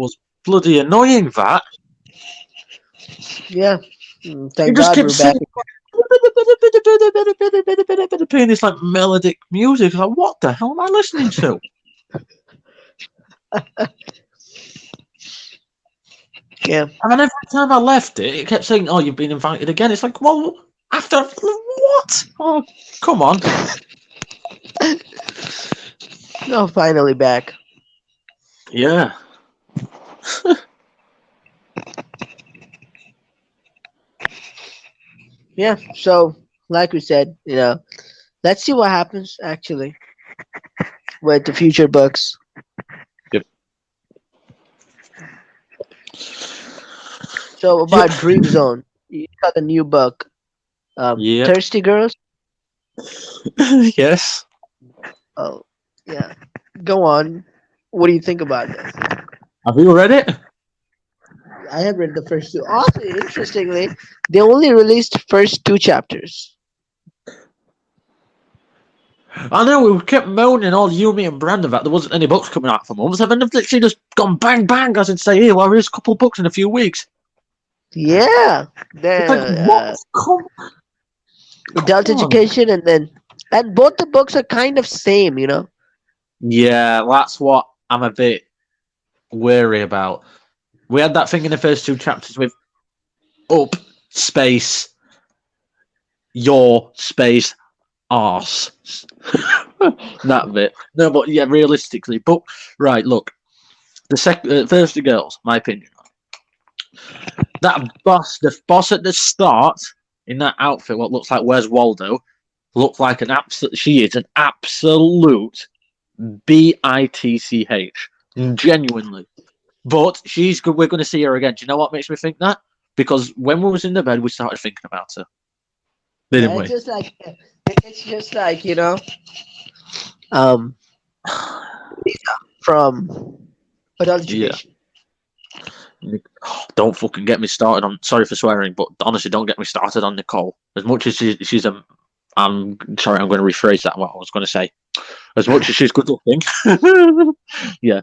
was bloody annoying, that. Yeah. You Thank just God kept we're back. singing playing this like melodic music. Like, what the hell am I listening to? Yeah. And then every time I left it, it kept saying, "Oh, you've been invited again." It's like, well, after what? Oh, come on. Oh, finally back. Yeah. Yeah. So, like we said, let's see what happens actually with the future books. Yep. So Yep. about Dream Zone, you got a new book. Yep. Thirsty Girls. Yes. Oh, yeah. Go on. What do you think about this? Have you read it? I have read the first two. Also, interestingly, they only released first two chapters. I know we kept moaning all you, me, and Brandon that there wasn't any books coming out for months, and then they've literally just gone bang bang. As in say, here, well, here's a couple of books in a few weeks. Yeah, It's like, what? Come adult on. education, and both the books are kind of same. Yeah, that's what I'm a bit wary about. We had that thing in the first two chapters with up space, your space, arse. That bit. No, but yeah, realistically. But right, look, the Thirsty Girls, my opinion. That the boss at the start in that outfit, what looks like Where's Waldo, looks like an absolute. She is an absolute bitch, genuinely. But she's good. We're going to see her again. Do you know what makes me think that? Because when we was in the bed, we started thinking about her, didn't Yeah, we? it's just like um, from adult Yeah. education. Don't fucking get me started on. Sorry for swearing, but honestly, don't get me started on Nicole. As much as she's a. I'm sorry. I'm going to rephrase that. What I was going to say. As much as she's good looking, yeah.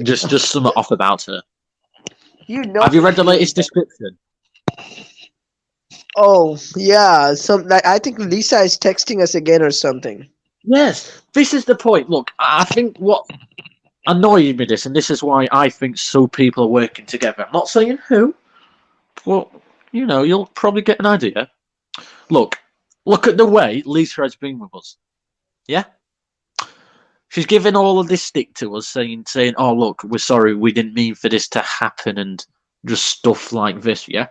Just something off about her. Have you read the latest description? Oh yeah, I think Lisa is texting us again or something. Yes. This is the point. Look, I think what annoying me this, and this is why I think so people are working together. I'm not saying who, but you'll probably get an idea. Look at the way Lisa has been with us. Yeah, she's giving all of this stick to us, saying, "Oh look, we're sorry, we didn't mean for this to happen," and just stuff like this. Yeah,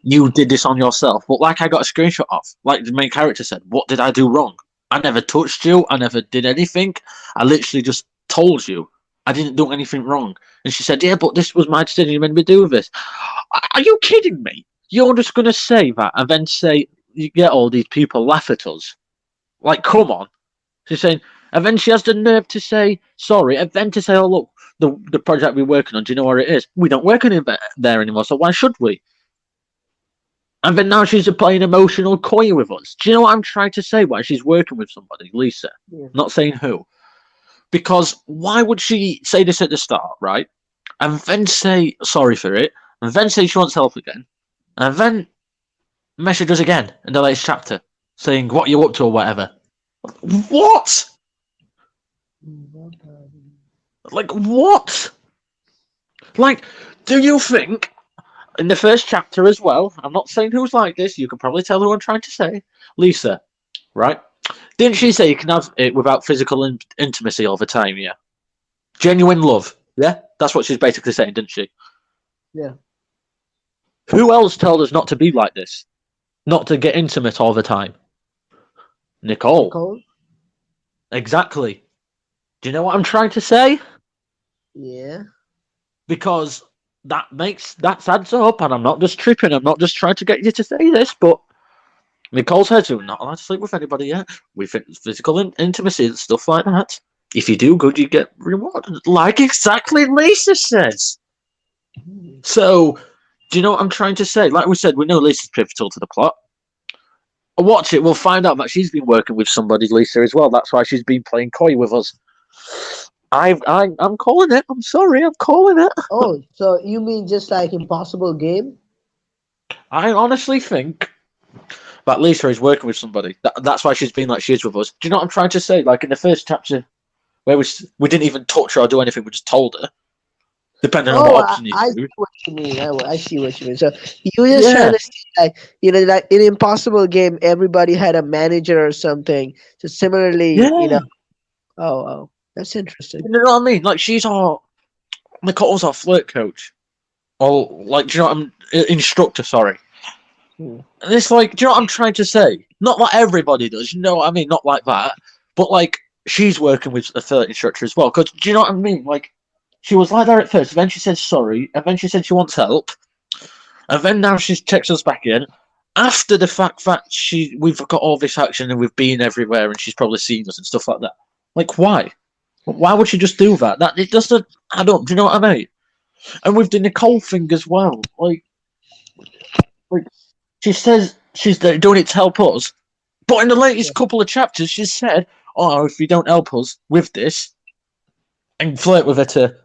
you did this on yourself. But like I got a screenshot of, like the main character said, "What did I do wrong? I never touched you. I never did anything. I literally just told you I didn't do anything wrong." And she said, "Yeah, but this was my decision. You made me do this." Are you kidding me? You're just going to say that and then say, you get all these people laugh at us. Like, come on. She's saying, and then she has the nerve to say sorry, and then to say, "Oh, look, the project we're working on, do you know where it is? We don't work on it there anymore, so why should we?" And then now she's playing emotional coy with us. Do you know what I'm trying to say? Why she's working with somebody, Lisa? Yeah. Not saying who. Because why would she say this at the start, right? And then say sorry for it, and then say she wants help again, and then message us again in the latest chapter, saying what you're up to or whatever. What? Like, what? Like, do you think in the first chapter as well, I'm not saying who's like this, you can probably tell who I'm trying to say, Lisa, right? Didn't she say you can have it without physical intimacy all the time, yeah? Genuine love, yeah? That's what she's basically saying, didn't she? Yeah. Who else told us not to be like this? Not to get intimate all the time? Nicole. Exactly. Do you know what I'm trying to say? Yeah. Because that adds up, and I'm not just tripping, I'm not just trying to get you to say this, but Nicole says we're not allowed to sleep with anybody yet. We think physical intimacy and stuff like that. If you do good, you get rewarded. Like exactly Lisa says. So, do you know what I'm trying to say? Like we said, we know Lisa's pivotal to the plot. Watch it, we'll find out that she's been working with somebody, Lisa, as well. That's why she's been playing coy with us. I'm calling it. I'm sorry, I'm calling it. Oh, so you mean just like Impossible Game? I honestly think that Lisa is working with somebody. That's why she's been like she is with us. Do you know what I'm trying to say? Like in the first chapter, where we didn't even touch her or do anything, we just told her, depending on Oh, what option you I see choose. what you mean. I see what you mean. So you were just trying Yeah, to say, like, like in Impossible Game, everybody had a manager or something. So similarly, yeah. oh, that's interesting. You know what I mean? Like she's our Nicole's our flirt coach, or like, do you know what I'm instructor? Sorry. Hmm. And it's like, do you know what I'm trying to say? Not like everybody does, you know what I mean? Not like that. But like, she's working with a third instructor as well. Because do you know what I mean? Like, she was like that at first, then she said sorry, and then she said she wants help, and then now she's texted us back in. After the fact that we've got all this action and we've been everywhere and she's probably seen us and stuff like that. Like, why? Why would she just do that? That it doesn't add up. Do you know what I mean? And with the Nicole thing as well, like she says she's doing it to help us, but in the Yeah. latest couple of chapters, she's said, "Oh, if you don't help us with this and flirt with her to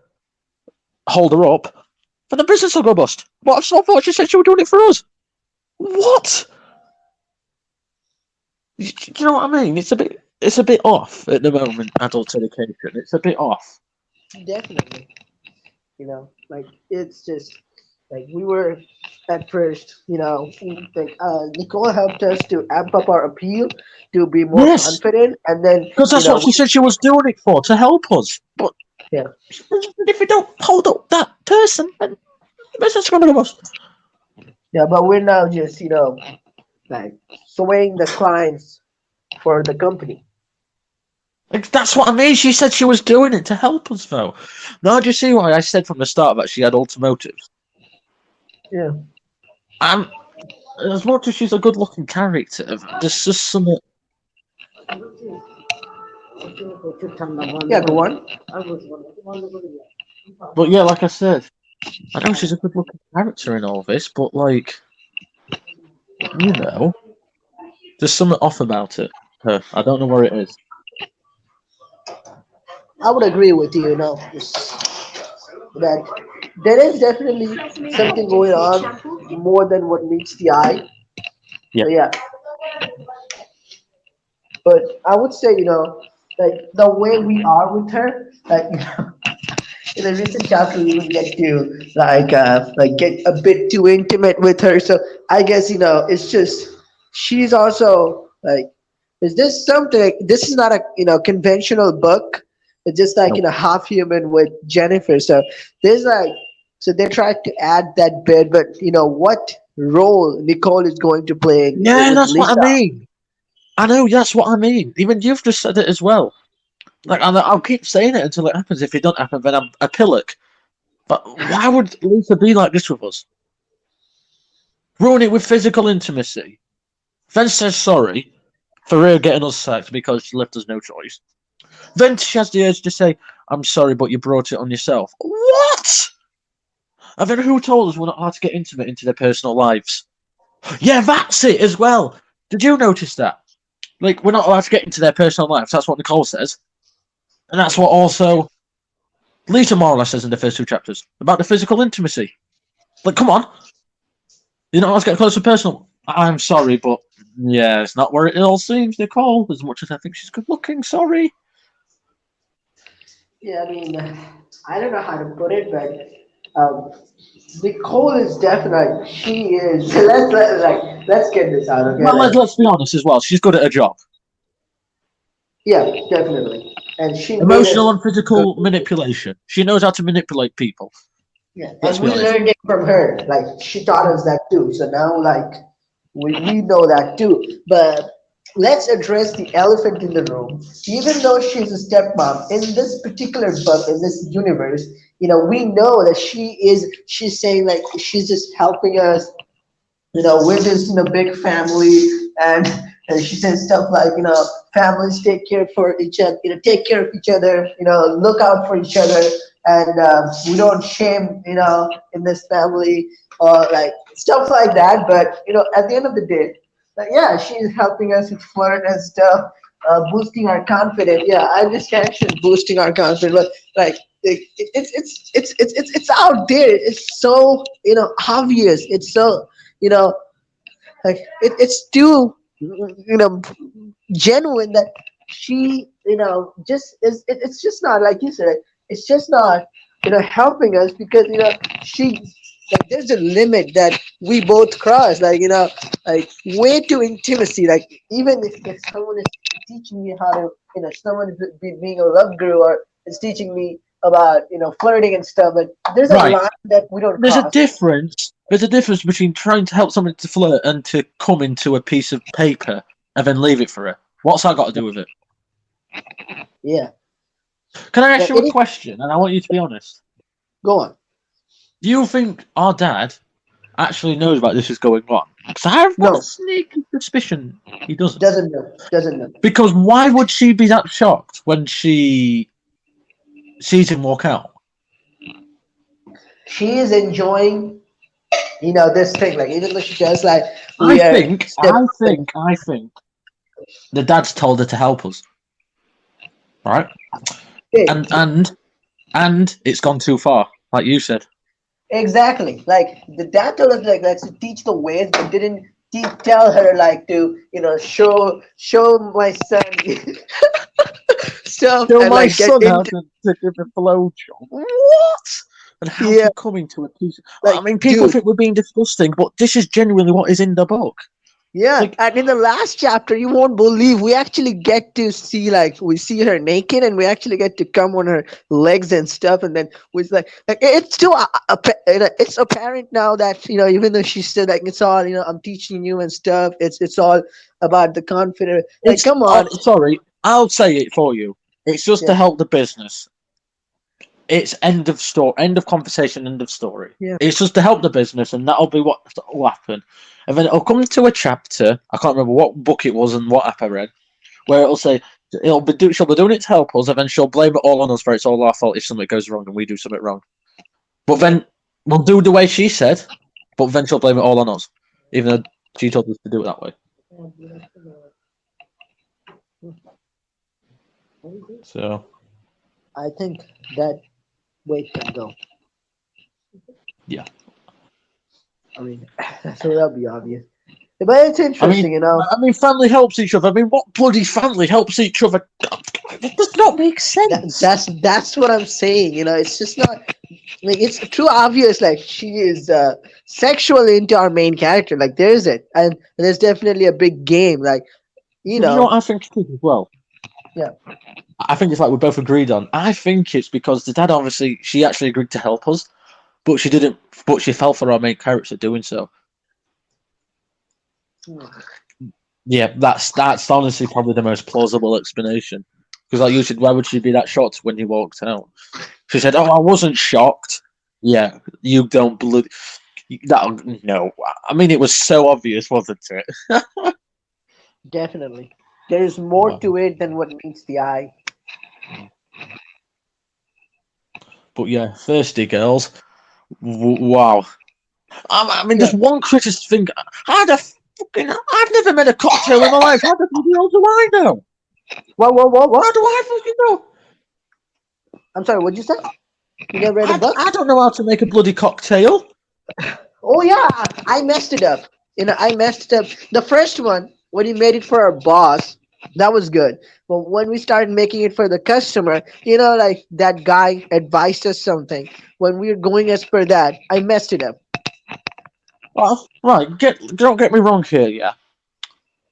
hold her up, then the business will go bust." But I thought she said she was doing it for us. What? Do you know what I mean? It's a bit off at the moment. Adult education, it's a bit off. Definitely. Like it's just like we were at first, like Nicole helped us to amp up our appeal, to be more Yes, confident, and then because that's what she said she was doing it for, to help us. But yeah, if we don't hold up that person, then the business is going to go bust. yeah, but we're now just like swaying the clients for the company. Like, that's what I mean. She said she was doing it to help us, though. Now, do you see why I said from the start that she had ulterior motives? Yeah, And as much as she's a good-looking character, there's just something. yeah, go on. But yeah, like I said, I know she's a good-looking character in all this, but like, you know, there's something off about it. Her, I don't know where it is. I would agree with you. That there is definitely something going on more than what meets the eye. Yeah. So yeah, but I would say like the way we are with her, like in the recent chapter we even get to like get a bit too intimate with her. So I guess it's just she's also like, is this something? This is not a conventional book. It's just like No. half human with Jennifer. So there's like, so they tried to add that bit, but what role Nicole is going to play Yeah, with that's what I Lisa? mean. I know that's what I mean. Even you've just said it as well. Like, I'll keep saying it until it happens. If it don't happen, then I'm a pillock. But why would Lisa be like this with us? Ruin it with physical intimacy. Then says sorry for her getting us sacked because she left us no choice. Then she has the urge to say, "I'm sorry, but you brought it on yourself." What? And then who told us we're not allowed to get intimate into their personal lives? Yeah, that's it as well. Did you notice that? Like, we're not allowed to get into their personal lives. That's what Nicole says. And that's what also Lisa more or less says in the first two chapters about the physical intimacy. Like, come on. You're not allowed to get close to personal. I'm sorry, but yeah, it's not where it all seems, Nicole. As much as I think she's good looking, sorry. Yeah, I mean, I don't know how to put it, but Nicole is definitely she is. Let's get this out, okay? Well, let's be honest as well. She's good at her job. Yeah, definitely, and she made Emotional us and good. physical manipulation. She knows how to manipulate people. Yeah, Let's and be we honest. learned it from her. Like she taught us that too. So now, like we know that too. But let's address the elephant in the room. Even though she's a stepmom in this particular book, in this universe, we know that she's saying like she's just helping us. We're just big family, and she says stuff like families take care for each other, take care of each other, look out for each other, and we don't shame in this family, or like stuff like that. But at the end of the day, like, yeah, she's helping us with flirt and stuff. boosting our confidence. Yeah, I understand she's boosting our confidence, but like it's out there. It's so obvious. It's so you know like it's too genuine that she just is. It's just not like you said. It's just not helping us because she like there's a limit that we both cross. Like way too intimacy. Like even if someone is teaching me how to someone is being a love guru or is teaching me about flirting and stuff, but there's a Right. line that we don't There's a cross. difference. There's a difference between trying to help someone to flirt and to come into a piece of paper and then leave it for her. What's that got to do with it? Yeah. Can I ask Yeah, you it a is. question? And I want you to be honest. Go on. Do you think our dad actually knows about this is going on? Because I've got a No, sneaky suspicion he doesn't. doesn't know. Doesn't know. Because why would she be that shocked when she sees him walk out? She is enjoying, this thing. Like even though she does like I we are think, step. I think, I think the dad's told her to help us, right? Okay, And it's gone too far, like you said. exactly. Like the dad told us like to teach the ways, but didn't tell her like to show my son stuff Show and my like get son how into to give a blowjob. What? And how yeah to come into a piece. I like mean, people dude. think we're being disgusting, but this is genuinely what is in the book. Yeah, Like, and in the last chapter, you won't believe we actually get to see like we see her naked, and we actually get to come on her legs and stuff, and then with like it's still it's apparent now that even though she said like it's all I'm teaching you and stuff, it's all about the confidence. Like it's come on, sorry, I'll say it for you. It's just to yeah, help the business. It's end of story, end of conversation, end of story. yeah, It's just to help the business, and that'll be what will happen. And then it'll come to a chapter. I can't remember what book it was and what app I read, where it'll say she'll be doing it to help us, and then she'll blame it all on us for it's all our fault if something goes wrong and we do something wrong. But yeah. then we'll do the way she said, but then she'll blame it all on us, even though she told us to do it that way. So I think that way can go. yeah, I mean, so that'll be obvious. But it's interesting, I mean, family helps each other. I mean, what bloody family helps each other? It does not make sense. That's what I'm saying. It's just not like it's too obvious. Like she is sexually into our main character. Like there's it, and there's definitely a big game. Like you But you know know, what I think it is as well? yeah, I think it's like we both agreed on. I think it's because the dad obviously she actually agreed to help us, but she didn't. But she fell for our main character doing so. Yeah, that's honestly probably the most plausible explanation. Because like you said, why would she be that shocked when you walked out? She said, "Oh, I wasn't shocked." Yeah, you don't believe that. No, I mean it was so obvious, wasn't it? definitely. There's more Wow. to it than what meets the eye. But yeah, thirsty girls. Wow. I mean, Yeah. there's one critic thing. How the fucking? I've never made a cocktail in my life. How the hell do I know? How What? do I fucking know? I'm sorry. What'd you say? You never read a book? I don't know how to make a bloody cocktail. Oh yeah, I messed it up. I messed up the first one when we made it for our boss. That was good. But when we started making it for the customer, like that guy advised us something. When we were going as per that, I messed it up. Well, right, don't get me wrong here, yeah.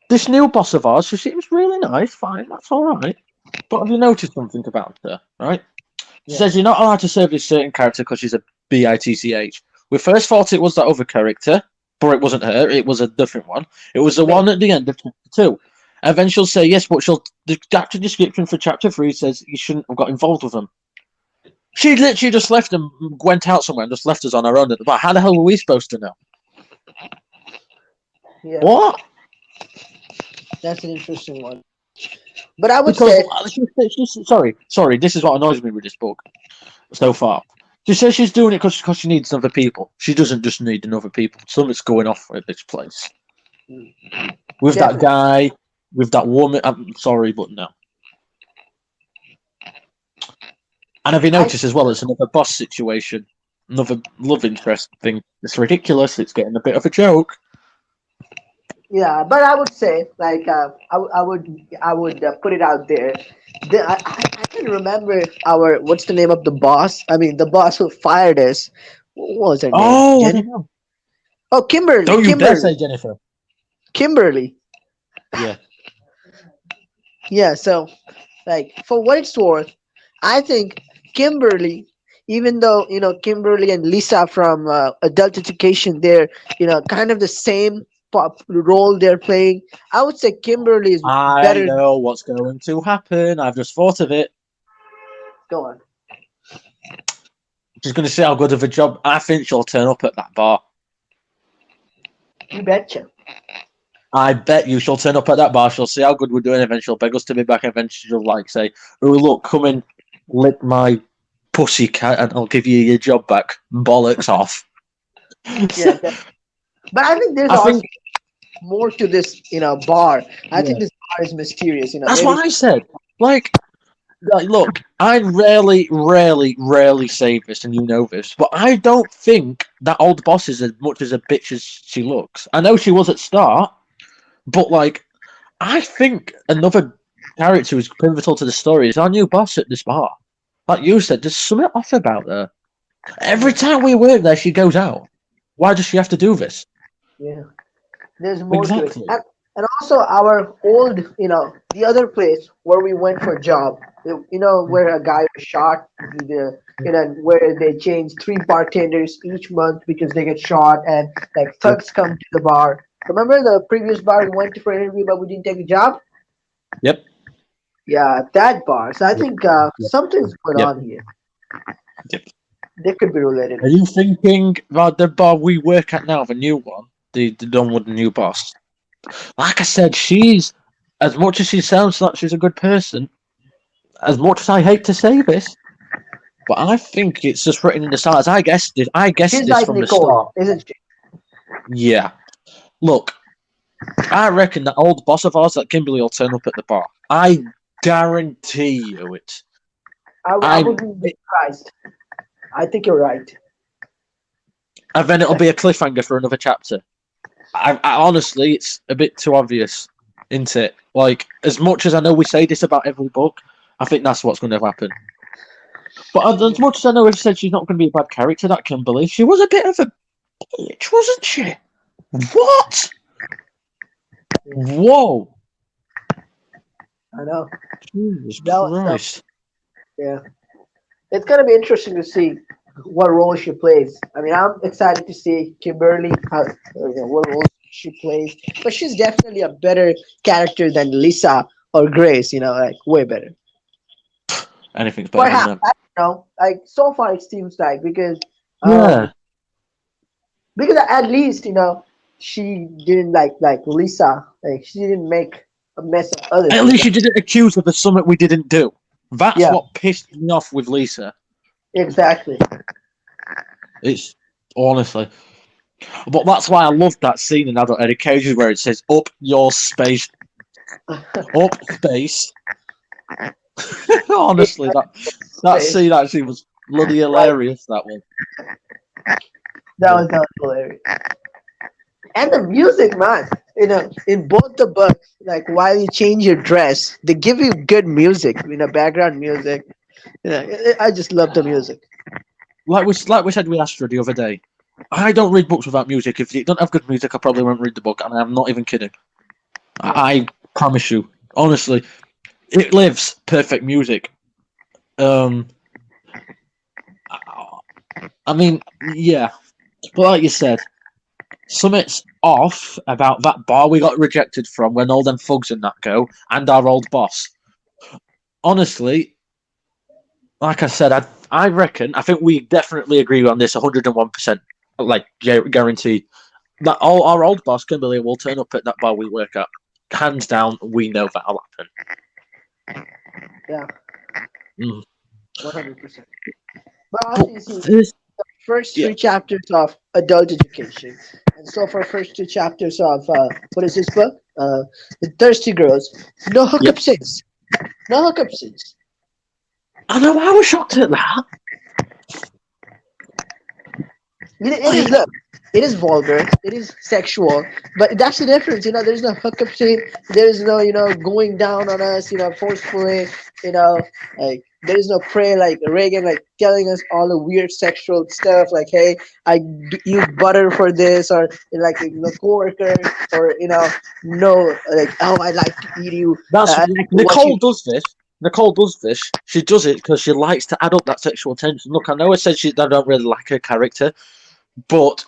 This new boss of ours, she seems really nice, fine, that's alright. But have you noticed something about her, right? She Yeah. says you're not allowed to serve this certain character because she's a bitch. We first thought it was that other character, but it wasn't her, it was a different one. It was the Me. one at the end of chapter 2. And then she'll say, yes, but the chapter description for chapter 3 says you shouldn't have got involved with them. She literally just left and went out somewhere and just left us on our own at the bar. How the hell were we supposed to know? Yeah, What? that's an interesting one. But I would Because say, sorry, this is what annoys me with this book so far. She says she's doing it because she needs other people. She doesn't just need another people. Something's going off at this place with that definitely. guy. with that woman. I'm sorry, but no. And have you I noticed as well? It's another boss situation, another love interest thing. It's ridiculous. It's getting a bit of a joke. Yeah, but I would say like I would put it out there. I can remember our what's the name of the boss? I mean, the boss who fired us. What was her name? Oh, I Jenny? don't know. Oh, Kimberly. Don't you dare Kimberly. say Jennifer. Kimberly. Yeah. Yeah. So, like, for what it's worth, I think Kimberly, even though Kimberly and Lisa from Adult Education, they're kind of the same role they're playing. I would say Kimberly is I better. know what's going to happen. I've just thought of it. Go on. She's going to see how good of a job. I think she'll turn up at that bar. You betcha. I bet you she'll turn up at that bar. She'll see how good we're doing, and then she'll beg us to be back. And then she'll like say, "Oh, look, come and lick my pussy cat, and I'll give you your job back." Bollocks off. Yeah, but I think there's I also think more to this, bar. I yeah, think this bar is mysterious. that's Maybe what I said. Like, look, I rarely say this, and you know this, but I don't think that old boss is as much as a bitch as she looks. I know she was at start, but like, I think another character who's pivotal to the story is our new boss at this bar. Like you said, there's something off about her. Every time we work there, she goes out. Why does she have to do this? yeah, there's more to it. Exactly. And also our old, the other place where we went for a job, where a guy was shot, where they change three bartenders each month because they get shot, and like thugs come to the bar. Remember the previous bar we went to for an interview, but we didn't take a job? Yep. Yeah, that bar. So I Yep. think Yep. something's going Yep. on here. Yep. They could be related. Are you thinking about the bar we work at now, the new one, the done with the new boss? Like I said, she's as much as she sounds like she's a good person. As much as I hate to say this, but I think it's just written in the stars. I guessed it. I guessed She's this like from the Nicole, start. isn't she? Yeah. Look, I reckon that old boss of ours, that Kimberly, will turn up at the bar. I guarantee you it. I wouldn't be surprised. I think you're right. And then it'll be a cliffhanger for another chapter. I honestly, it's a bit too obvious, isn't it? Like, as much as I know we say this about every book, I think that's what's going to happen. But as much as I know we've said she's not going to be a bad character, that Kimberly, she was a bit of a bitch, wasn't she? What? Whoa. I know. Jesus That was Christ. yeah. It's gonna be interesting to see what role she plays. I mean, I'm excited to see Kimberly what role she plays, but she's definitely a better character than Lisa or Grace. Like way better. Anything's better than Perhaps them. I don't know. Like so far, it seems like um Yeah. because at least she didn't like Lisa. Like she didn't make a mess of other At people. least you didn't accuse her of something we didn't do. That's Yeah, what pissed me off with Lisa. exactly. It's honestly. But that's why I loved that scene in Adult Education where it says, up your space. Up space. Honestly, that scene actually was bloody Right. hilarious, that one. That was hilarious. And the music, man. In both the books, like while you change your dress, they give you good music, background music. I just love the music. Like we said with Astra the other day, I don't read books without music. If you don't have good music, I probably won't read the book, and I'm not even kidding. I promise you. Honestly, it lives perfect music. I mean, yeah. But like you said, something's off about that bar we got rejected from when all them thugs and that go, and our old boss. Honestly, like I said, I reckon, I think we definitely agree on this 101%, like guaranteed, that all our old boss, Kimberly, will turn up at that bar we work at. Hands down, we know that'll happen. Yeah, Mm. 100%. But also, you see, This, first yeah, three chapters of adult education, and so for first two chapters of what is this book? the thirsty girls. No Yep. hookup since. No hookup since. I know. I was shocked at that. It is Like, look. It is vulgar. It is sexual. But that's the difference. There's no hookup scene. There's no going down on us. Forcefully. You know, like there is no prey like Reagan like telling us all the weird sexual stuff like, hey, I use butter for this, or like coworker, or no, like, oh, I like to eat you. that's I like to watch Nicole you. does this. Nicole does this. She does it because she likes to add up that sexual tension. Look, I know I said I don't really like her character, but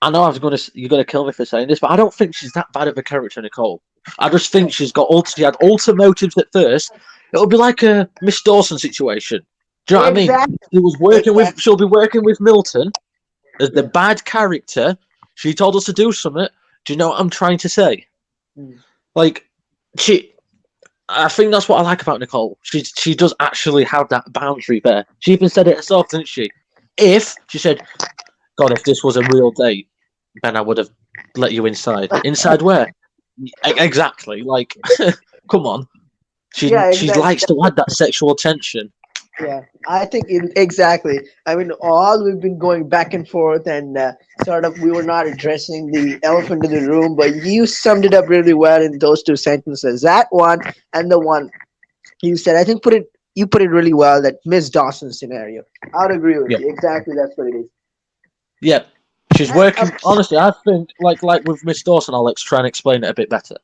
I know you're gonna kill me for saying this, but I don't think she's that bad of a character, Nicole. I just think she had ulterior motives at first. It'll be like a Miss Dawson situation. Do you know what I mean? Exactly. She'll be working with Milton as the bad character. She told us to do something. Do you know what I'm trying to say? Mm. Like, I think that's what I like about Nicole. She does actually have that boundary there. She even said it herself, didn't she? If she said, God, if this was a real date, then I would have let you inside. Inside where? Exactly. Like, come on. She Yeah, she exactly. likes to add that sexual tension. Yeah, I think exactly. I mean, all we've been going back and forth, and sort of we were not addressing the elephant in the room, but you summed it up really well in those two sentences. That one and the one you said, I think you put it really well. That Miss Dawson scenario. I would agree with Yeah. you. Exactly, that's what it is. Yeah. She's working. Honestly, I think like with Miss Dawson, I'll try and explain it a bit better.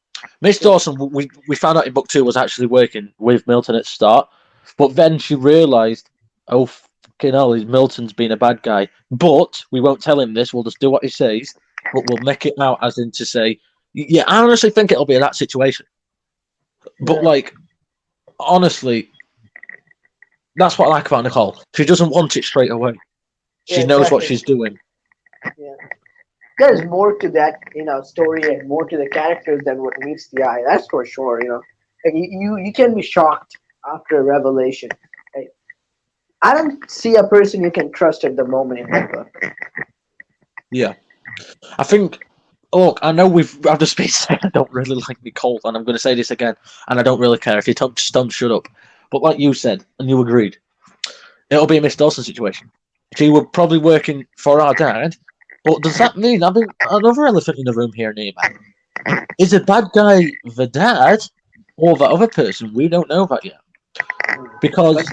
Miss Dawson, we found out in book 2 was actually working with Milton at the start, but then she realised, oh fucking hell, Milton's been a bad guy. But we won't tell him this. We'll just do what he says, but we'll make it out as in to say, yeah. I honestly think it'll be that situation. But like, honestly, that's what I like about Nicole. She doesn't want it straight away. She Yeah, knows what exactly. she's doing. Yeah. There's more to that, story and more to the characters than what meets the eye. That's for sure. Like you can be shocked after a revelation. Like, I don't see a person you can trust at the moment in that book. Yeah. I think. Look, I know I've just been saying I don't really like Nicole, and I'm going to say this again, and I don't really care if you don't shut up. But like you said, and you agreed, it'll be a Miss Dawson situation. She would probably working for our dad, but does that mean? I think another elephant in the room here, Nima. Is the bad guy the dad or the other person? We don't know that yet, because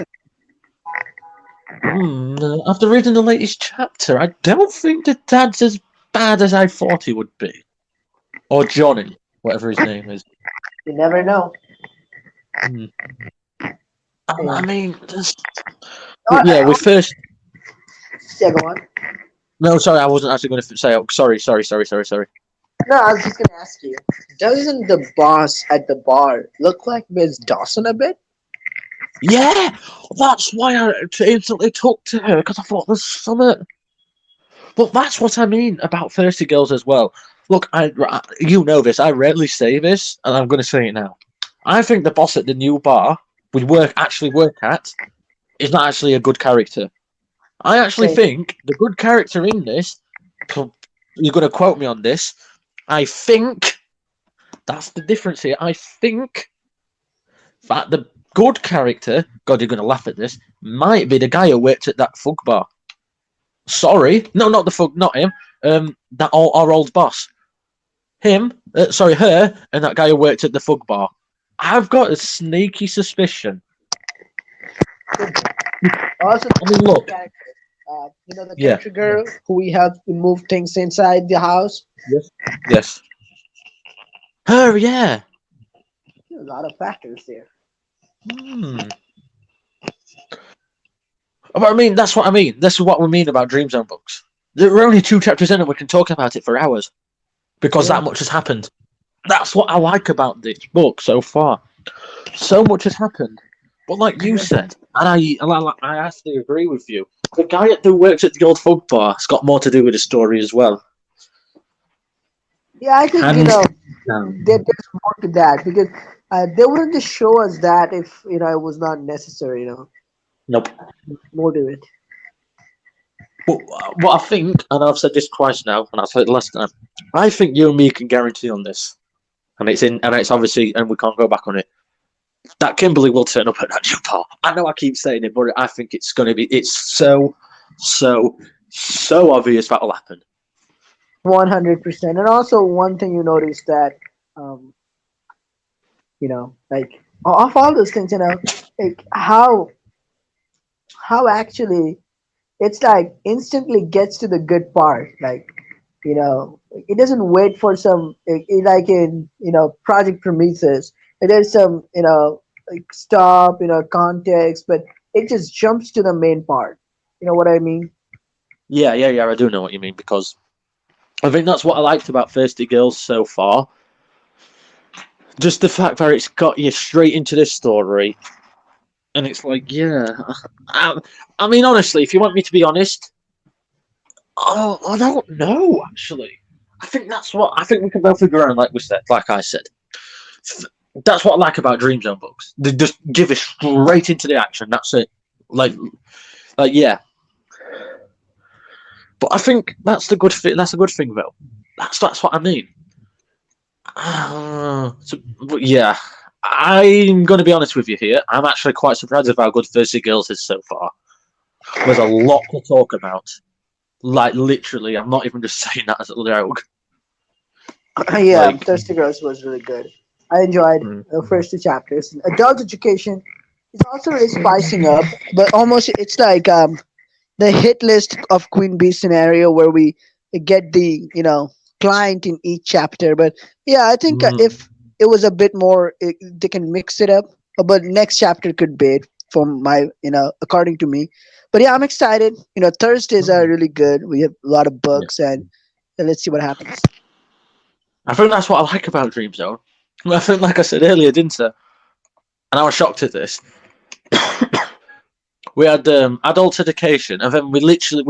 after reading the latest chapter, I don't think the dad's as bad as I thought he would be. Or Johnny, whatever his name is. You never know. I mean, Oh, we first. yeah, go on. No, sorry, I wasn't actually going to say. Oh, sorry. No, I was just gonna ask you. Doesn't the boss at the bar look like Miss Dawson a bit? Yeah, that's why I instantly took to her, because I thought there's something. But that's what I mean about thirsty girls as well. Look, you know this. I rarely say this, and I'm going to say it now. I think the boss at the new bar we actually work at is not actually a good character. I actually think the good character in this. You're going to quote me on this. I think that's the difference here. I think that the good character, God, you're going to laugh at this, might be the guy who worked at that fug bar. Sorry, no, not the fug, not him. That our old boss. Her, and that guy who worked at the fug bar. I've got a sneaky suspicion. Also, I mean, look. The country girl who we helped move things inside the house. Yes. Her, yeah. There's a lot of factors there. But I mean, that's what I mean. This is what we mean about Dream Zone books. There are only 2 chapters in, and we can talk about it for hours because that much has happened. That's what I like about this book so far. So much has happened. But like you said, and I actually agree with you, the guy who works at the old fug bar has got more to do with the story as well. Yeah, I think, there's more to that, because they wouldn't just show us that if, it was not necessary, Nope. More to it. But what I think, and I've said this twice now, and I've said it last time, I think you and me can guarantee on this. and it's obviously, and we can't go back on it. That Kimberly will turn up at that new part. I know I keep saying it, but I think it's going to be. It's so obvious that'll happen. 100%. And also one thing you notice that, um, like of all those things, like how actually it's like instantly gets to the good part. Like, it doesn't wait for some like in Project Prometheus. There's some like stop, context, but it just jumps to the main part. You know what I mean? Yeah. I do know what you mean, because I think that's what I liked about Thirsty Girls so far. Just the fact that it's got you straight into this story, and it's like, yeah. I mean, honestly, if you want me to be honest, I don't know. Actually, I think we can both agree on. Like I said, that's what I like about Dream Zone books. They just give us straight into the action. That's it. Like yeah. But I think that's the good thing. That's a good thing, though. That's what I mean. But yeah, I'm going to be honest with you here. I'm actually quite surprised of how good Thirsty Girls is so far. There's a lot to talk about. Like, literally, I'm not even just saying that as a joke. Yeah, Thirsty Girls was really good. I enjoyed the first two chapters. Adult Education is also really spicing up, but almost it's like the hit list of Queen Bee scenario where we get the client in each chapter. But yeah, I think if it was a bit more, they can mix it up. But next chapter could be it from my according to me. But yeah, I'm excited. Thursdays are really good. We have a lot of books, and let's see what happens. I think that's what I like about Dream Zone. I think, like I said earlier, didn't I? And I was shocked at this. We had adult education, and then we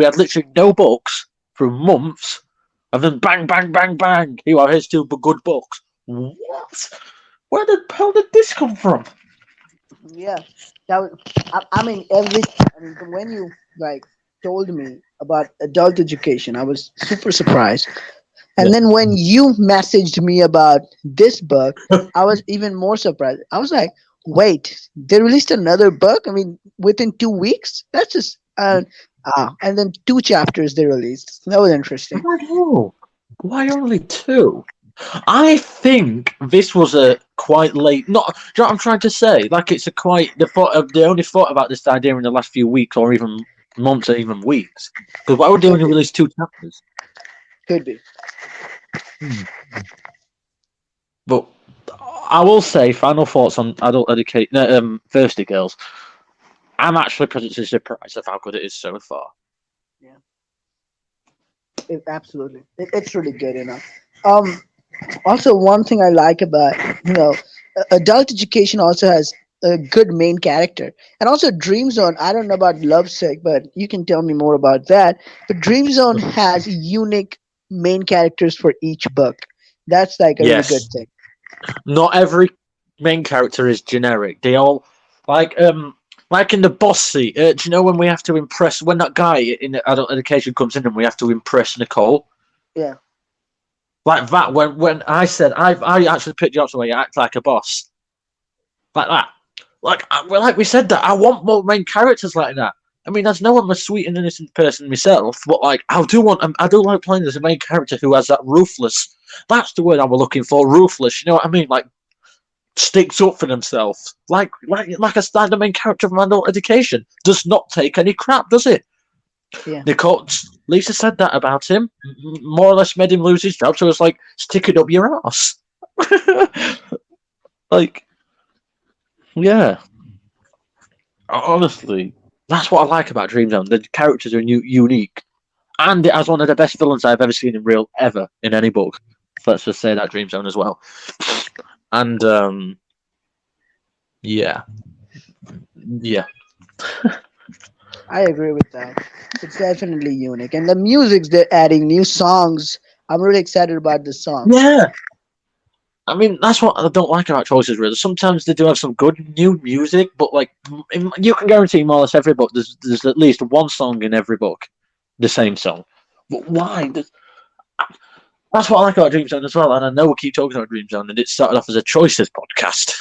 had literally no books for months, and then bang, bang, bang, bang. Here's two good books. What? Where the hell did this come from? Yeah, that was. I mean, when you like told me about adult education, I was super surprised. And then when you messaged me about this book, I was even more surprised. I was like, wait, they released another book? I mean, within 2 weeks? That's just and then 2 chapters they released. That was interesting. Why only 2? I think this was a quite late. Not, do you know what I'm trying to say? Like, it's a quite. They only thought about this idea in the last few weeks, or even months, or even weeks. Because why would they only release 2 chapters? Could be. But I will say, final thoughts on adult education, Thirsty Girls. I'm actually pleasantly surprised of how good it is so far. Yeah, absolutely. It's really good, Also, one thing I like about adult education also has a good main character, and also Dream Zone. I don't know about Lovesick, but you can tell me more about that. But Dream Zone has unique main characters for each book. That's like a really good thing. Not every main character is generic. They all like in the boss seat. Do you know when we have to impress when that guy in adult education comes in and we have to impress Nicole? Yeah. Like that, when I said I actually picked you up so you act like a boss, like that, like we said that I want more main characters like that. I mean, as no I'm a sweet and innocent person myself, but like I do like playing as a main character who has that ruthless. That's the word I was looking for, ruthless. You know what I mean? Like sticks up for themselves, like the main character from Adult Education does not take any crap, does it? Yeah. Lisa said that about him, more or less made him lose his job. So it's like, stick it up your ass. Like, yeah. Honestly, that's what I like about Dream Zone. The characters are unique, and it has one of the best villains I've ever seen ever in any book. Let's just say that Dream Zone as well. And yeah. I agree with that. It's definitely unique, and the music's they're adding new songs. I'm really excited about the songs. Yeah. I mean, that's what I don't like about choices, really. Sometimes they do have some good new music, but like you can guarantee more or less every book there's at least one song in every book, the same song. But why? That's what I like about Dream Zone as well. And I know we keep talking about Dream Zone, and it started off as a choices podcast,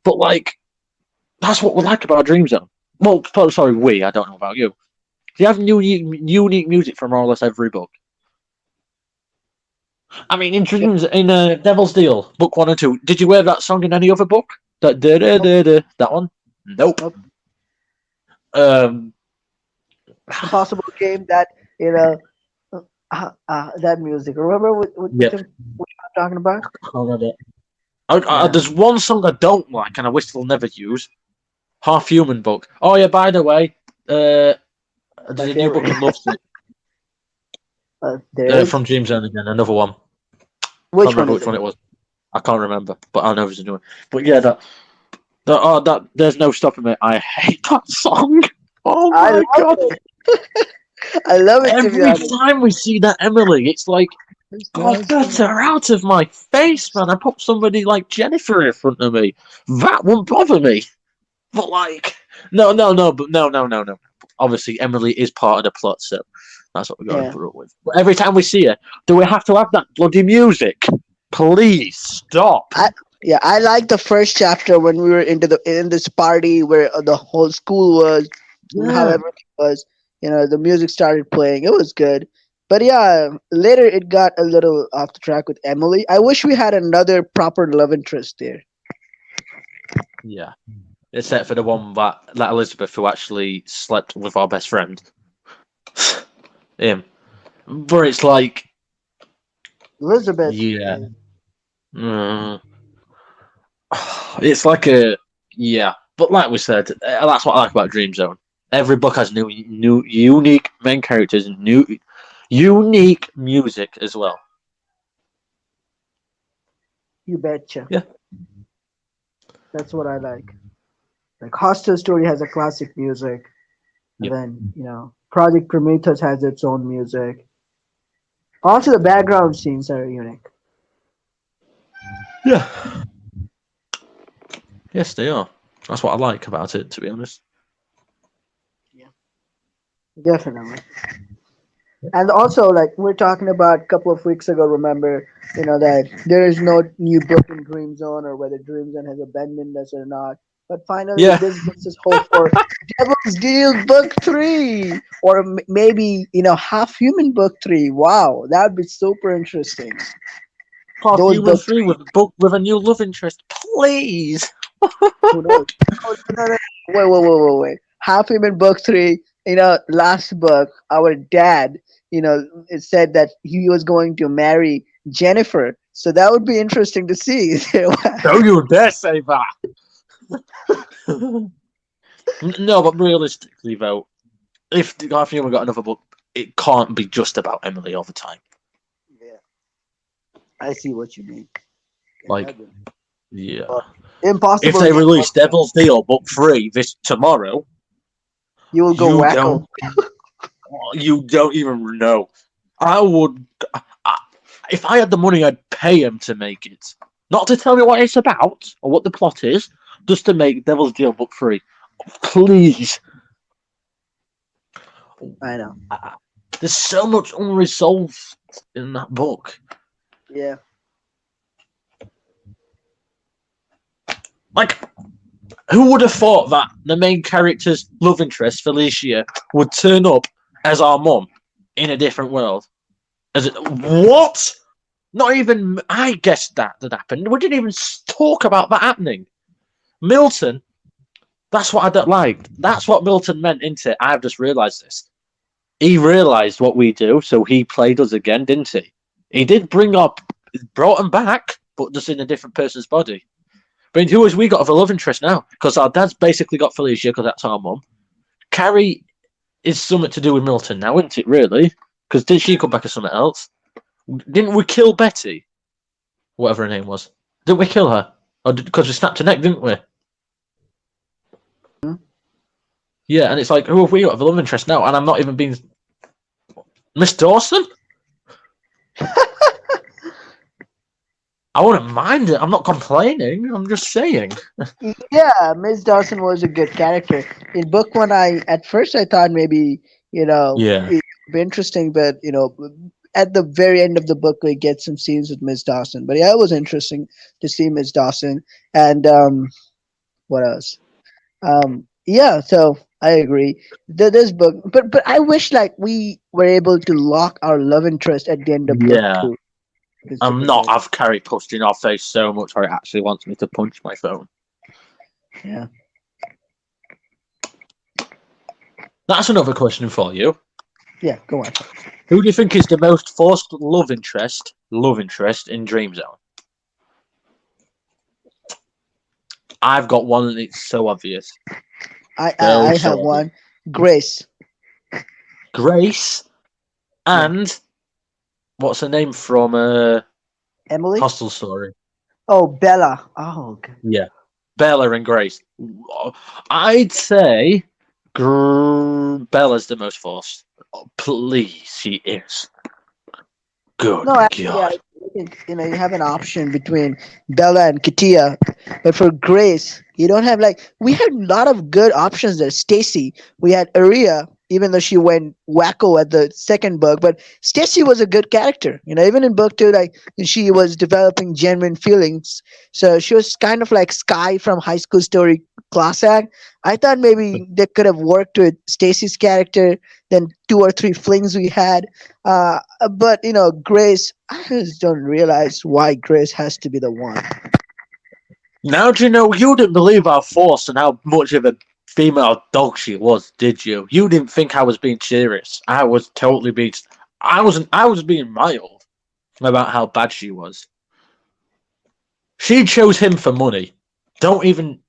but like that's what we like about Dream Zone. Well, sorry, we. I don't know about you. Do you have unique music for more or less every book? I mean, in Devil's Deal, book 1 and 2. Did you wear that song in any other book? That one? Nope. Nope. Um, Impossible Game. That you know, that music. Remember what yeah. I'm talking about? There's one song I don't like, and I wish they'll never use. Half Human book. Oh yeah, by the way, there's a new book in Love from Dream Zone again, another one. Which Can't remember which one it was. I can't remember, but I know there's a new one. But yeah, that there's no stopping it. I hate that song. Oh my god! I love it. Every time we see that Emily, it's like, God, get her out of my face, man! I put somebody like Jennifer in front of me. That won't bother me. But like, no. Obviously, Emily is part of the plot, so that's what we got to put up with. But every time we see her, do we have to have that bloody music? Please stop. I like the first chapter when we were in this party where the whole school was, how everything was. The music started playing. It was good. But yeah, later it got a little off the track with Emily. I wish we had another proper love interest there. Yeah. Except for the one that Elizabeth who actually slept with our best friend. Him. But it's like... Elizabeth. Yeah. It's like a... Yeah. But like we said, that's what I like about Dream Zone. Every book has new unique main characters and unique music as well. You betcha. Yeah. That's what I like. Like Hostel Story has a classic music. And then, Project Prometheus has its own music. Also the background scenes are unique. Yeah. Yes, they are. That's what I like about it, to be honest. Yeah. Definitely. And also, like we're talking about a couple of weeks ago, remember, that there is no new book in Dream Zone or whether Dream Zone has abandoned us or not. But finally, this gives us hope for Devil's Deal Book 3, or maybe Half Human Book 3. Wow, that would be super interesting. Half Human 3 with a new love interest, please. Who knows? Wait. Half Human Book 3. Last book, our dad, it said that he was going to marry Jennifer. So that would be interesting to see. Don't you dare say that. No, but realistically, though, if Half Human got another book, it can't be just about Emily all the time. Yeah, I see what you mean. Impossible. If they release Devil's Deal Book 3 tomorrow, you will go wacko. You don't even know. I would. If I had the money, I'd pay him to make it. Not to tell me what it's about or what the plot is, just to make Devil's Deal Book 3. Please. I know. There's so much unresolved in that book. Yeah. Like, who would have thought that the main character's love interest, Felicia, would turn up as our mum in a different world? What? Not even I guessed that happened. We didn't even talk about that happening. Milton, that's what I don't like. That's what Milton meant, isn't it? I've just realised this. He realised what we do, so he played us again, didn't he? He did brought him back, but just in a different person's body. But who has we got of a love interest now? Because our dad's basically got Felicia, because that's our mum. Carrie is something to do with Milton now, isn't it, really? Because did she come back as something else? Didn't we kill Betty? Whatever her name was. Didn't we kill her? Because we snapped her neck, didn't we? Yeah, and it's like, who have we got of a love interest now? And I'm not even being... Miss Dawson? I wouldn't mind it. I'm not complaining. I'm just saying. Yeah, Miss Dawson was a good character. In book 1, at first I thought maybe, it'd be interesting, but, at the very end of the book we get some scenes with Miss Dawson. But yeah, it was interesting to see Miss Dawson. And what else? Yeah, so I agree. This book, but I wish like we were able to lock our love interest at the end of book Yeah. two. It's I'm not. difficult. I've carried pushed in our face so much where it actually wants me to punch my phone. Yeah. That's another question for you. Yeah, go on. Who do you think is the most forced love interest in Dream Zone? I've got one and it's so obvious. I have Obvious. one. Grace. Grace and what's her name from Emily? Hostel Story? Oh, Bella. Oh, Yeah. Bella and Grace. I'd say Bella's the most forced. Oh, please, she is. Good no, actually, God. I think you have an option between Bella and Katia, but for Grace, you don't have like we had a lot of good options there. Stacy, we had Aria, even though she went wacko at the second book, but Stacy was a good character. Even in book two, like she was developing genuine feelings, so she was kind of like Sky from High School Story class act. I thought maybe they could have worked with Stacy's character than two or three flings we had. But Grace, I just don't realize why Grace has to be the one. Now do you know you didn't believe how forced and how much of a female dog she was, did you? You didn't think I was being serious. I was totally being I was being mild about how bad she was. She chose him for money. Don't even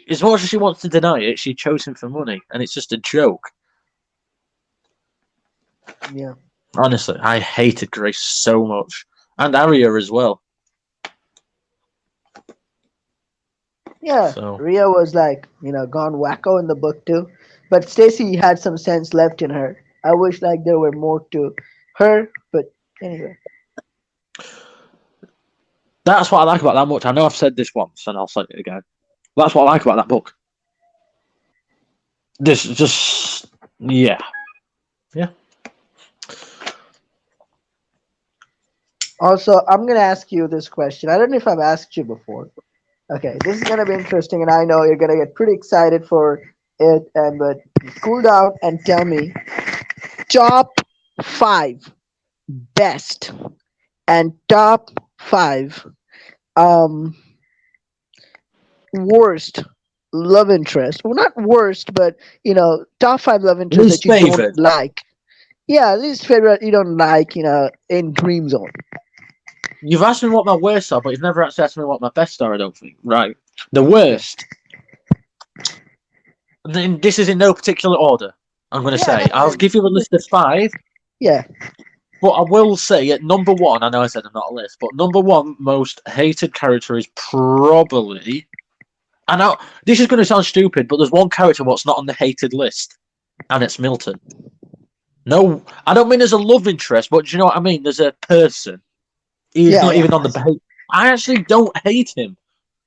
as much as she wants to deny it, she chose him for money, and it's just a joke. Yeah. Honestly, I hated Grace so much. And Arya as well. Yeah, So Rhea was like, gone wacko in the book too. But Stacy had some sense left in her. I wish like there were more to her, but anyway. that's what I like about that much. I know I've said this once and I'll say it again. That's what I like about that book. This just yeah. Yeah. Also, I'm gonna ask you this question. I don't know if I've asked you before. Okay, this is gonna be interesting, and I know you're gonna get pretty excited for it. And but cool down and tell me top five best and top five um worst love interest. Well, not worst, but top five love interest that Least you don't favored. like. Yeah, least favorite you don't like. In Dream Zone. You've asked me what my worst are, but you've never actually asked me what my best are, I don't think. Right. The worst. Then this is in no particular order. I'm gonna say. I'll give you a list of 5. Yeah. But I will say at number 1, I know I said I'm not a list, but number 1 most hated character is probably. I know this is going to sound stupid, but there's one character what's not on the hated list, and it's Milton. No, I don't mean there's a love interest, but do you know what I mean? There's a person. He's not even on the hate. I actually don't hate him.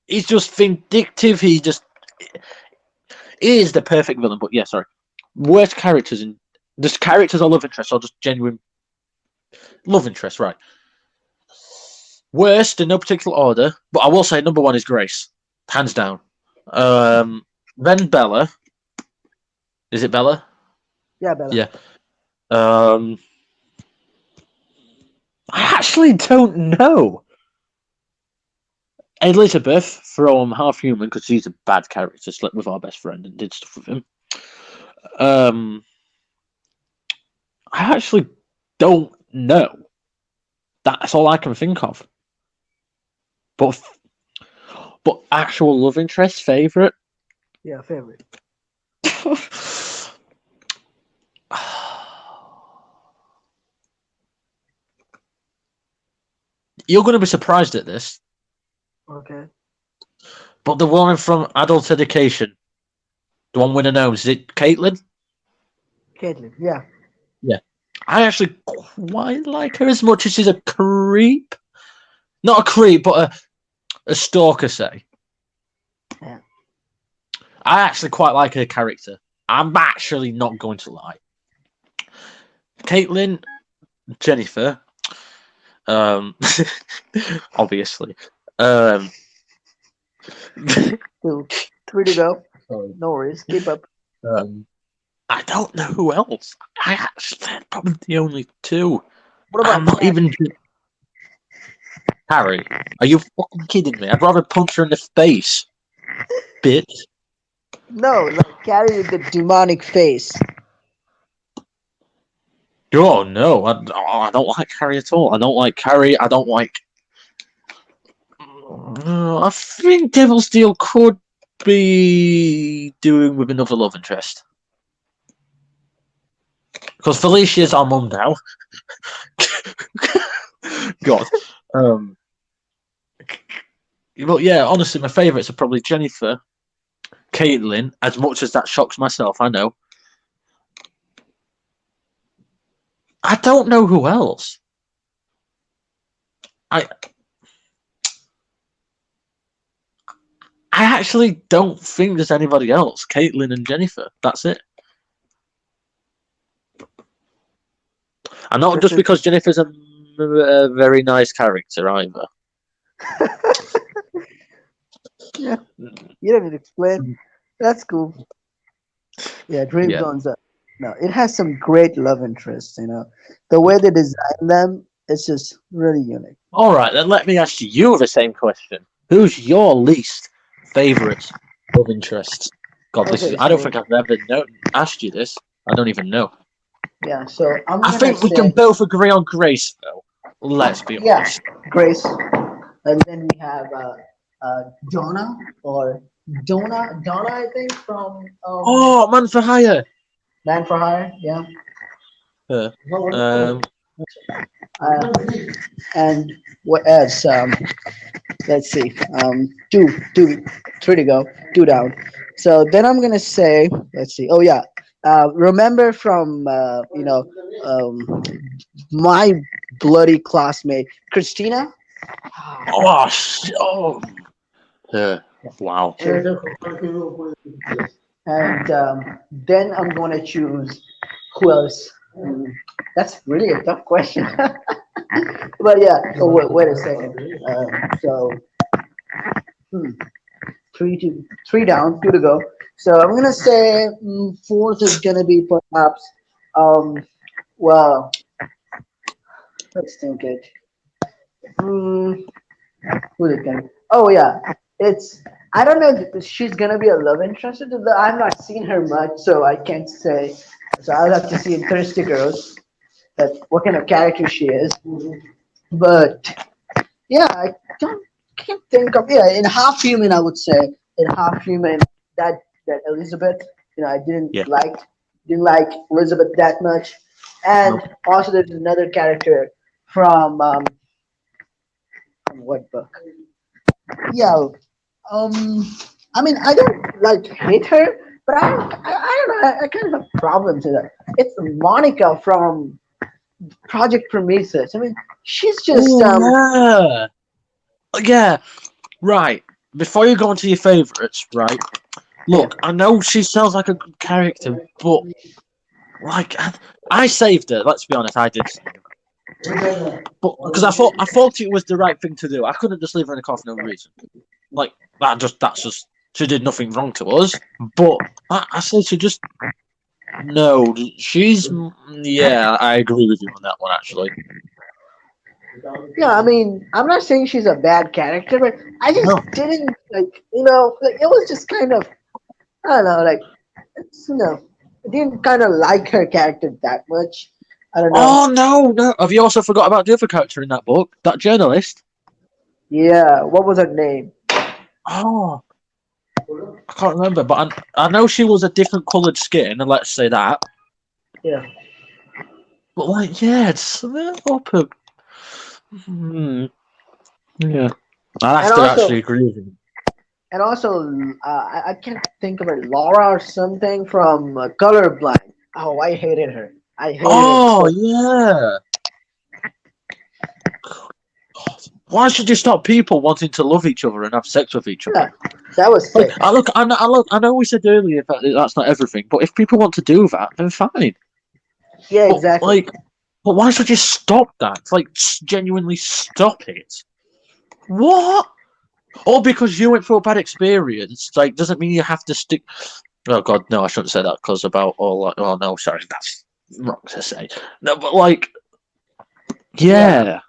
He's just vindictive. He is the perfect villain. But yeah, sorry. Worst characters in just characters or love interests or just genuine love interest, right? Worst in no particular order, but I will say number 1 is Grace, hands down. Then Bella. Is it Bella? Yeah, Bella. Yeah. I actually don't know. Elizabeth from Half Human, because she's a bad character, slept with our best friend and did stuff with him. I actually don't know. That's all I can think of. But actual love interest favorite. Yeah, favorite. You're going to be surprised at this, Okay. but the one from Adult Education, the one with the nose, is it Caitlin? Caitlin. Yeah. Yeah. I actually quite like her as much as she's a creep. Not a creep, but a stalker, say. Yeah. I actually quite like her character. I'm actually not going to lie. Caitlin, Jennifer. Obviously. 2, 3 to go. Sorry. No worries. Keep up. I don't know who else. I actually said probably the only two. What about I'm not even. Harry, are you fucking kidding me? I'd rather punch her in the face, bitch. No, like Carrie with the demonic face. Oh no, I don't like Harry at all. I don't like Harry. I don't like. I think Devil's Deal could be doing with another love interest. Because Felicia's our mum now. God. But yeah, honestly, my favourites are probably Jennifer, Caitlin, as much as that shocks myself, I know. I don't know who else. I actually don't think there's anybody else. Caitlin and Jennifer. That's it. And not just because Jennifer's a very nice character either. Yeah, you don't need to explain. That's cool. Yeah, Dream Yeah. Zones. No, it has some great love interests. You know, the way they design them, it's just really unique. All right, then let me ask you the same question. Who's your least favourite love interest? God, this Okay, is. I don't so think I've ever asked you this. I don't even know. yeah, so I'm I gonna think we say can both agree on Grace, though. Let's be yeah, honest. Grace, and then we have Donna or Donna, I think from Oh, Man for Hire. Man for Hire. Yeah. Um, Uh, and what else? Let's see. 3 to go, 2 down. So then I'm gonna say, let's see. Oh yeah. Remember from my bloody classmate Christina. oh, wow. And then I'm gonna choose who else. That's really a tough question. But yeah. Oh wait a second. So. Three down, 2 to go. So I'm gonna say fourth is gonna be perhaps well, let's think it. Who's it gonna? Oh yeah, it's I don't know if she's gonna be a love interest. I've not seen her much, so I can't say. So I'll have to see in Thirsty Girls that what kind of character she is. But yeah, I can't think of in Half Human I would say in Half Human that Elizabeth, I Yeah. didn't like Elizabeth that much, and also there's another character from what book? Yeah, I mean I don't like hate her, but I don't know I kind of have problems with her. It's Monica from Project Prometheus. I mean she's just Oh, yeah. Right. Before you go on to your favourites, right? Look, I know she sounds like a good character, but like I saved her. Let's be honest, I did. But because I thought it was the right thing to do. I couldn't just leave her in the car for no reason. Like that's just she did nothing wrong to us. But I said she just no. She's yeah. I agree with you on that one actually. Yeah, I mean, I'm not saying she's a bad character, but I just No. didn't like it was just kind of, I don't know, like I didn't kind of like her character that much. I don't know. Oh no! Have you also forgot about the other character in that book? That journalist. Yeah, what was her name? Oh, I can't remember, but I know she was a different coloured skin, and let's say that. Yeah. But like, yeah, it's up a. Yeah, I have And to also, actually agree with you. I can't think of her, Laura or something from Colorblind. Oh, I hated her. I hated her. Oh yeah. Why should you stop people wanting to love each other and have sex with each other? Yeah, that was Like, sick. I know we said earlier that that's not everything, but if people want to do that, then fine. Yeah, But exactly. like, But why should you stop that? Like, genuinely stop it. What? Or because you went through a bad experience, like, doesn't mean you have to stick. Oh God, no, I shouldn't say that because about all. Oh no, sorry, that's wrong to say. No, but like, Yeah, yeah,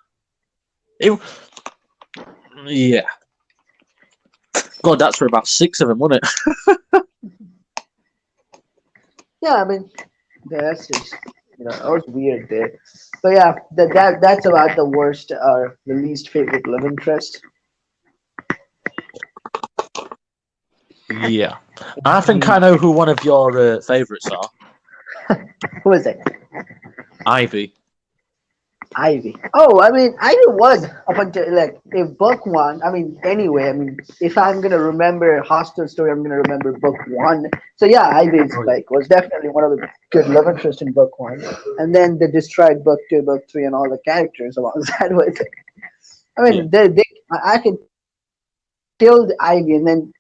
it, yeah. God, that's for about 6 of them, wasn't it? yeah. I mean, that's just that was weird there. But yeah, that's about the worst or the least favorite love interest. Yeah, I think I know who one of your favourites are. Who is it? Ivy. Ivy. Oh, I mean, Ivy was up until like if book one. I mean, anyway, I mean, if I'm gonna remember Hostel story, I'm gonna remember book one. So yeah, Ivy's Oh, like was definitely one of the good love interest in book one, and then they destroyed book two, book three, and all the characters alongside with it. I yeah. mean, I can killed Ivy, and then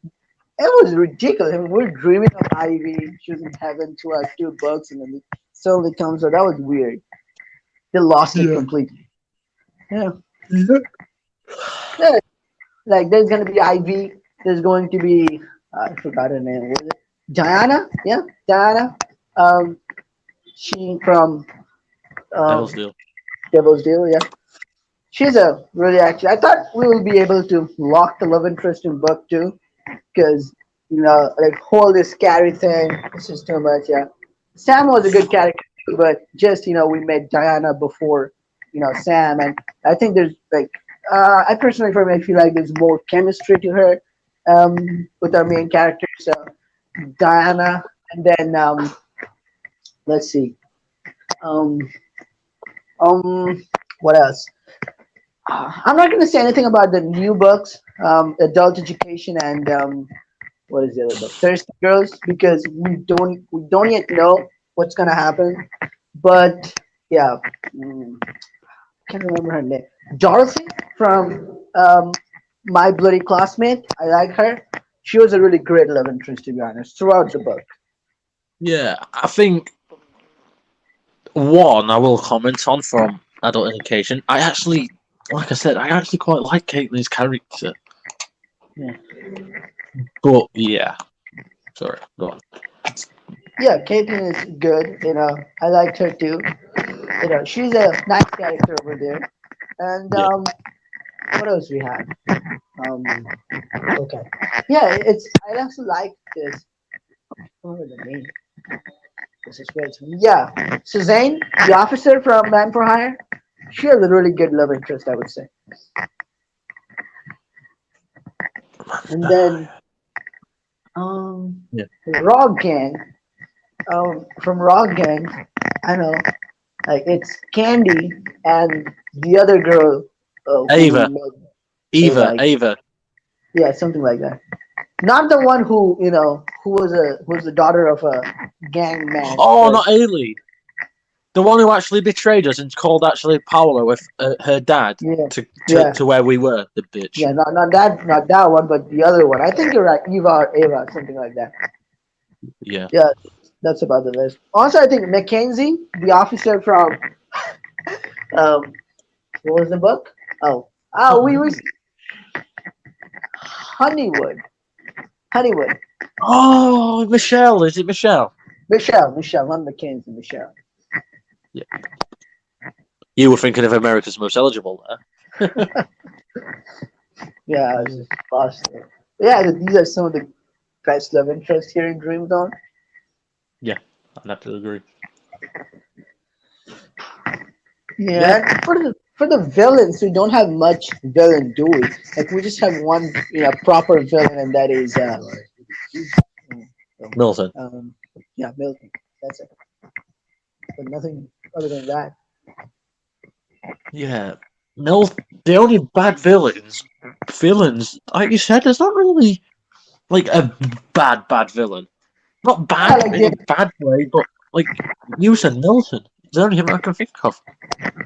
it was ridiculous. I mean, we're dreaming of Ivy. She was in heaven to our two books, and then it suddenly comes. So that was weird. They lost it Yeah. completely. Yeah. Yeah. Yeah, like there's gonna be Ivy. There's going to be I forgot her name. Was it Diana? Yeah, Diana. Um, she from Devil's um, Deal. Devil's Deal. Yeah, she's a really actually. I thought we will be able to lock the love interest in book two because like whole this scary thing. It's just too much. Yeah, Sam was a good character, too, but just we met Diana before Sam, and I think there's like I personally for me I feel like there's more chemistry to her with our main character. So Diana, and then let's see, um, um, what else? I'm not going to say anything about the new books, Adult Education and what is the other book? Thirsty Girls, because we don't yet know what's gonna happen. But yeah, can't remember her name. Dorothy from My Bloody Classmate. I like her. She was a really great love interest, to be honest, throughout the book. Yeah, I think one I will comment on from Adult Education. I actually, like I said, I actually quite like Caitlin's character. Yeah, But yeah, sorry, go on. yeah, Caitlin is good. I liked her too. She's a nice character over there. And Yeah, what else we have? Um, okay. Yeah, it's. I also like this. What was the name? This is where it's. Yeah, Suzanne, the officer from Man for Hire. She has a really good love interest, I would say. And then um, yeah. Rock Gang. From Rock Gang, I know. Like it's Candy and the other girl who we Ava, met. Eva, Ava, Ava. yeah, something like that. Not the one who was the daughter of a gang man, Oh, but not Ailey. The one who actually betrayed us and called actually Paola with her dad yeah, to yeah, to where we were. The bitch. yeah. Not that one, but the other one. I think you're right, Eva or Ava, something like that. Yeah. Yeah, that's about the list. Also, I think Mackenzie, the officer from um, what was the book? We Honeywood, Honeywood. Oh, Michelle. Is it Michelle? Michelle, not Mackenzie, Michelle. Yeah. You were thinking of America's Most Eligible there. Yeah, I was just lost there. Yeah, these are some of the best love interests here in Dream Zone. Yeah, I'd have to agree. Yeah. Yeah, and for the villains, we don't have much villain, do we? Like we just have one, proper villain, and that is Milton. yeah, Milton. That's it. But nothing other than that. Yeah. The only bad villains, like you said, there's not really like a bad villain. Not Yeah, bad like in a bad way, but like you said, Milton. It's the only him I can think of.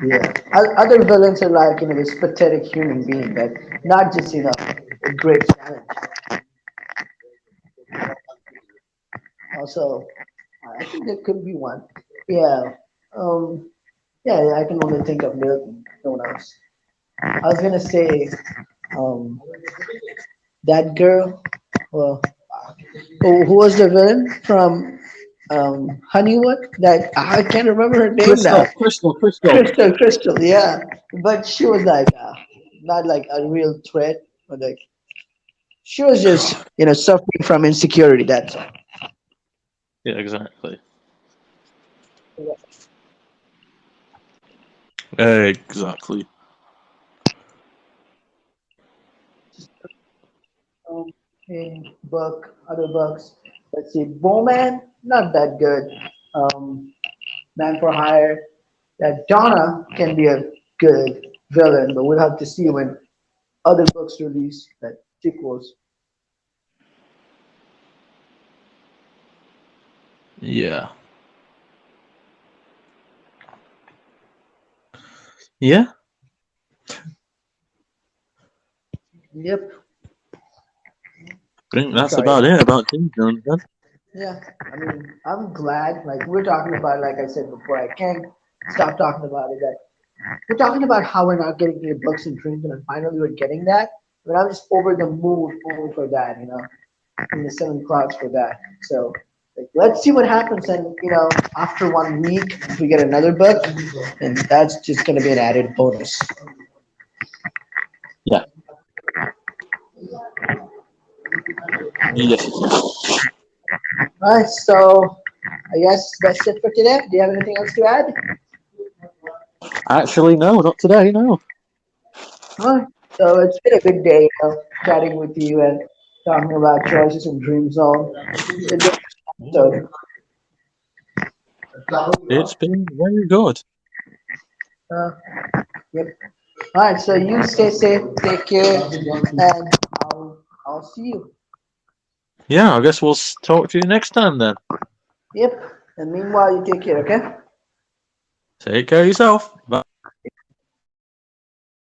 yeah. Other villains are like this pathetic human being that not just a great challenge. Also, I think there could be one. Yeah. Um, Yeah, I can only think of Milton. No one else. I was gonna say, um, that girl. Well, who was the villain from Honeywood? That I can't remember her name now. Crystal, Crystal, Crystal. Crystal, yeah. But she was like not like a real threat, but like she was just suffering from insecurity. That's all. Yeah, exactly. Exactly. Book, other books. Let's see, Bowman, not that good. Man for Hire. That Donna can be a good villain, but we'll have to see when other books release that sequels. Yeah. Yeah. Yep. I think that's Sorry. about it about Tombstone then. Yeah, I mean, I'm glad. Like we're talking about, like I said before, I can't stop talking about it. That we're talking about how we're not getting the books and dreams, and finally we're getting that. But I'm just over the moon for that, in the 7 clouds for that. So like, let's see what happens. And after 1 week, if we get another book, and that's just gonna be an added bonus. Yeah. Yes. All right, so I guess that's it for today. Do you have anything else to add? Actually, no, not today. No. All right. So it's been a good day, chatting with you and talking about choices and dream zone. So, It's been very good. uh, yep. All right. So you stay safe, take care, and I'll see you. Yeah, I guess we'll talk to you next time then. Yep. And meanwhile, you take care. Okay. Take care of yourself. Bye.